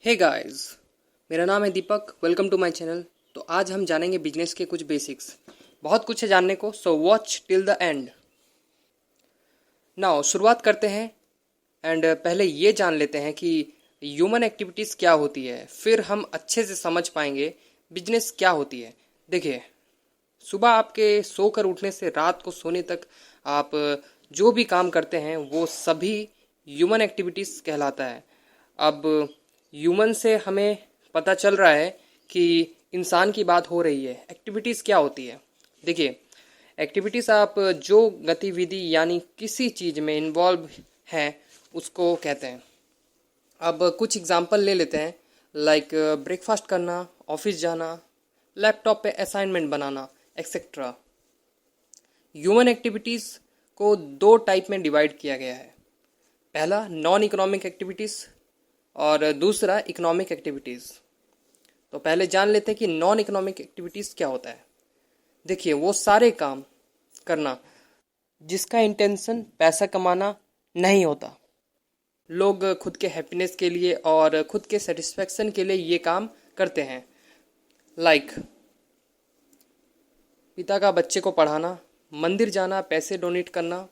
Hey guys, मेरा नाम है Deepak. Welcome to my channel. तो आज हम जानेंगे बिजनेस के कुछ बेसिक्स। बहुत कुछ है जानने को, so watch till the end. Now शुरुआत करते हैं एंड पहले ये जान लेते हैं कि ह्यूमन एक्टिविटीज़ क्या होती है, फिर हम अच्छे से समझ पाएंगे बिजनेस क्या होती है। देखिए, सुबह आपके सोकर उठने से रात को सोने तक आप जो भी काम करते हैं वो सभी ह्यूमन एक्टिविटीज़ कहलाता है। अब ह्यूमन से हमें पता चल रहा है कि इंसान की बात हो रही है। एक्टिविटीज़ क्या होती है? देखिए, एक्टिविटीज़ आप जो गतिविधि यानी किसी चीज़ में इन्वॉल्व हैं उसको कहते हैं। अब कुछ एग्जांपल ले लेते हैं, लाइक ब्रेकफास्ट करना, ऑफिस जाना, लैपटॉप पे असाइनमेंट बनाना, एक्सेट्रा। ह्यूमन एक्टिविटीज़ को दो टाइप में डिवाइड किया गया है। पहला नॉन इकोनॉमिक एक्टिविटीज़ और दूसरा इकोनॉमिक एक्टिविटीज़। तो पहले जान लेते हैं कि नॉन इकोनॉमिक एक्टिविटीज़ क्या होता है। देखिए, वो सारे काम करना जिसका इंटेंशन पैसा कमाना नहीं होता। लोग खुद के हैप्पीनेस के लिए और खुद के सेटिस्फेक्शन के लिए ये काम करते हैं, लाइक पिता का बच्चे को पढ़ाना, मंदिर जाना, पैसे डोनेट करना,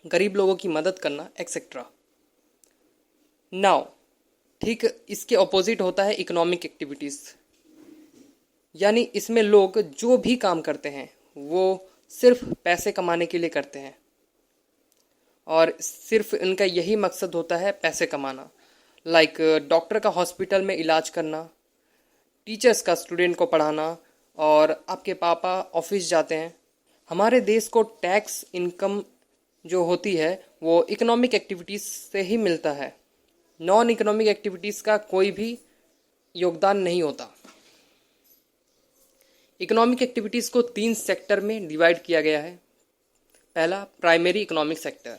गरीब लोगों की मदद करना, एक्सेट्रा। नाउ ठीक इसके ऑपोजिट होता है इकोनॉमिक एक्टिविटीज़, यानी इसमें लोग जो भी काम करते हैं वो सिर्फ पैसे कमाने के लिए करते हैं और सिर्फ इनका यही मकसद होता है पैसे कमाना। लाइक डॉक्टर का हॉस्पिटल में इलाज करना, टीचर्स का स्टूडेंट को पढ़ाना, और आपके पापा ऑफिस जाते हैं। हमारे देश को टैक्स इनकम जो होती है वो इकोनॉमिक एक्टिविटीज़ से ही मिलता है। नॉन इकोनॉमिक एक्टिविटीज़ का कोई भी योगदान नहीं होता। इकोनॉमिक एक्टिविटीज़ को 3 सेक्टर में डिवाइड किया गया है। पहला प्राइमरी इकोनॉमिक सेक्टर,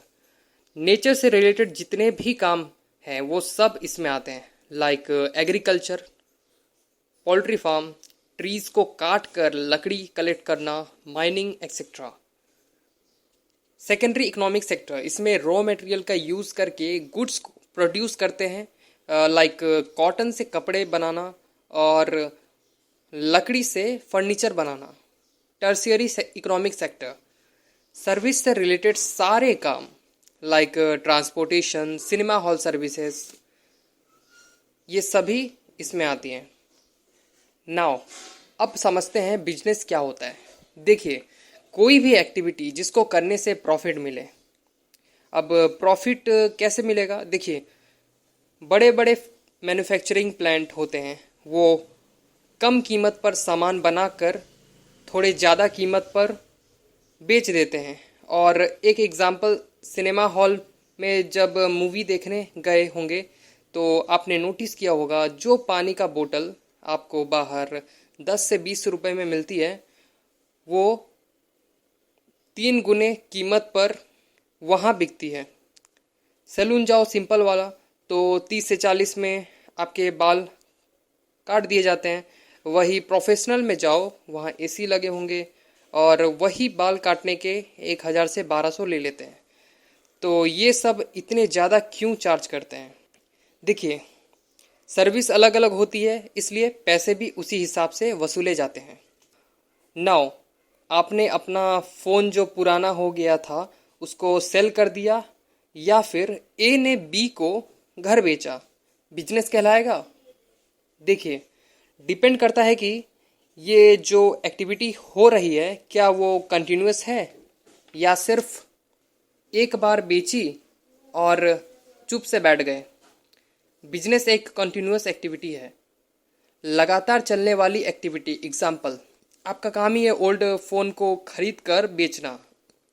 नेचर से रिलेटेड जितने भी काम हैं वो सब इसमें आते हैं, like agriculture, poultry farm, trees को काट कर लकड़ी कलेक्ट करना, mining, etcetera. Secondary economic sector, इसमें रॉ मटेरियल का यूज़ करके गुड्स प्रोड्यूस करते हैं, लाइक कॉटन से कपड़े बनाना और लकड़ी से फर्नीचर बनाना। टर्शियरी इकोनॉमिक सेक्टर, सर्विस से रिलेटेड सारे काम, like transportation, cinema hall services, ये सभी इसमें आती हैं। नाउ अब समझते हैं बिजनेस क्या होता है। देखिए, कोई भी एक्टिविटी जिसको करने से प्रॉफिट मिले। अब प्रॉफिट कैसे मिलेगा? देखिए, बड़े बड़े मैन्युफैक्चरिंग प्लांट होते हैं, वो कम कीमत पर सामान बनाकर थोड़े ज़्यादा कीमत पर बेच देते हैं। और एक एग्ज़ाम्पल, सिनेमा हॉल में जब मूवी देखने गए होंगे तो आपने नोटिस किया होगा, जो पानी का बोतल आपको बाहर 10 से 20 रुपए में मिलती है वो 3 गुने कीमत पर वहाँ बिकती है। सैलून जाओ सिंपल वाला तो 30 से 40 में आपके बाल काट दिए जाते हैं। वही प्रोफेशनल में जाओ, वहाँ एसी लगे होंगे और वही बाल काटने के 1000 से 1200 ले लेते हैं। तो ये सब इतने ज़्यादा क्यों चार्ज करते हैं? देखिए, सर्विस अलग अलग होती है, इसलिए पैसे भी उसी हिसाब से वसूले जाते हैं। नाउ आपने अपना फ़ोन जो पुराना हो गया था उसको सेल कर दिया, या फिर ए ने बी को घर बेचा, बिजनेस कहलाएगा? देखिए, डिपेंड करता है कि ये जो एक्टिविटी हो रही है क्या वो कंटिन्यूस है या सिर्फ एक बार बेची और चुप से बैठ गए। बिजनेस एक कंटिन्यूस एक्टिविटी है, लगातार चलने वाली एक्टिविटी। एग्जाम्पल, आपका काम ही है ओल्ड फ़ोन को खरीद कर बेचना,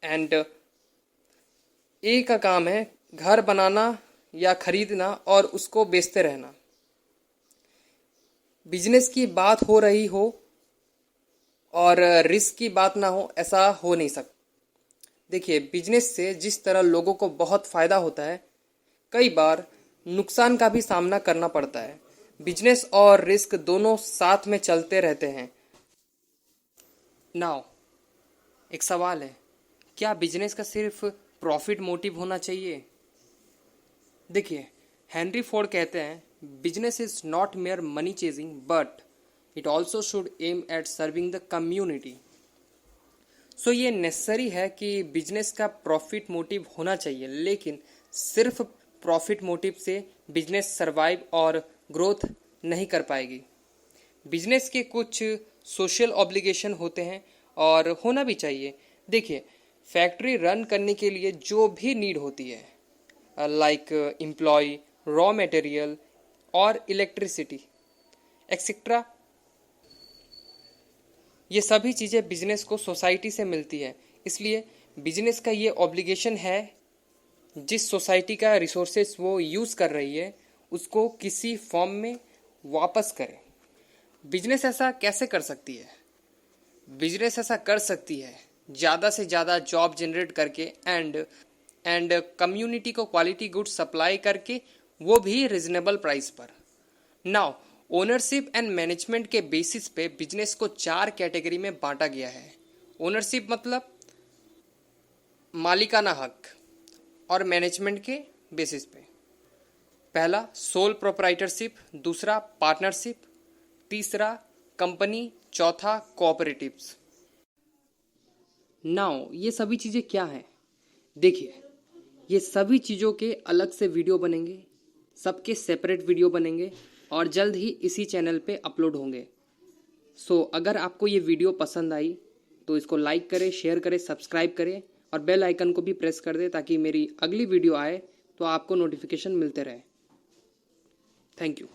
एंड ए का काम है घर बनाना या खरीदना और उसको बेचते रहना। बिजनेस की बात हो रही हो और रिस्क की बात ना हो, ऐसा हो नहीं सकता। देखिए, बिजनेस से जिस तरह लोगों को बहुत फ़ायदा होता है, कई बार नुकसान का भी सामना करना पड़ता है। बिजनेस और रिस्क दोनों साथ में चलते रहते हैं। नाउ एक सवाल है, क्या बिजनेस का सिर्फ प्रॉफिट मोटिव होना चाहिए? देखिए, हेनरी फोर्ड कहते हैं business is not mere money chasing, but it also should aim at serving the community. सो ये नेसेसरी है कि बिजनेस का प्रॉफिट मोटिव होना चाहिए, लेकिन सिर्फ प्रॉफिट मोटिव से बिजनेस सरवाइव और ग्रोथ नहीं कर पाएगी। बिजनेस के कुछ सोशल ऑब्लिगेशन होते हैं और होना भी चाहिए। देखिए, फैक्ट्री रन करने के लिए जो भी नीड होती है, लाइक एम्प्लॉय, रॉ मटेरियल और इलेक्ट्रिसिटी एक्सेट्रा, ये सभी चीज़ें बिजनेस को सोसाइटी से मिलती है। इसलिए बिजनेस का ये ऑब्लिगेशन है, जिस सोसाइटी का रिसोर्सेस वो यूज़ कर रही है उसको किसी फॉर्म में वापस करे। बिजनेस ऐसा कैसे कर सकती है? बिजनेस ऐसा कर सकती है ज़्यादा से ज़्यादा जॉब जनरेट करके एंड कम्युनिटी को क्वालिटी गुड्स सप्लाई करके, वो भी रिजनेबल प्राइस पर। नाउ ओनरशिप एंड मैनेजमेंट के बेसिस पे बिजनेस को 4 कैटेगरी में बांटा गया है। ओनरशिप मतलब मालिकाना हक, और मैनेजमेंट के बेसिस पे पहला सोल प्रोप्राइटरशिप, दूसरा पार्टनरशिप, तीसरा कंपनी, चौथा कोऑपरेटिव्स। नाउ ये सभी चीज़ें क्या हैं? देखिए, ये सभी चीज़ों के अलग से वीडियो बनेंगे, सबके सेपरेट वीडियो बनेंगे और जल्द ही इसी चैनल पे अपलोड होंगे। सो अगर आपको ये वीडियो पसंद आई तो इसको लाइक करें, शेयर करें, सब्सक्राइब करें और बेल आइकन को भी प्रेस कर दें ताकि मेरी अगली वीडियो आए तो आपको नोटिफिकेशन मिलते रहे। Thank you.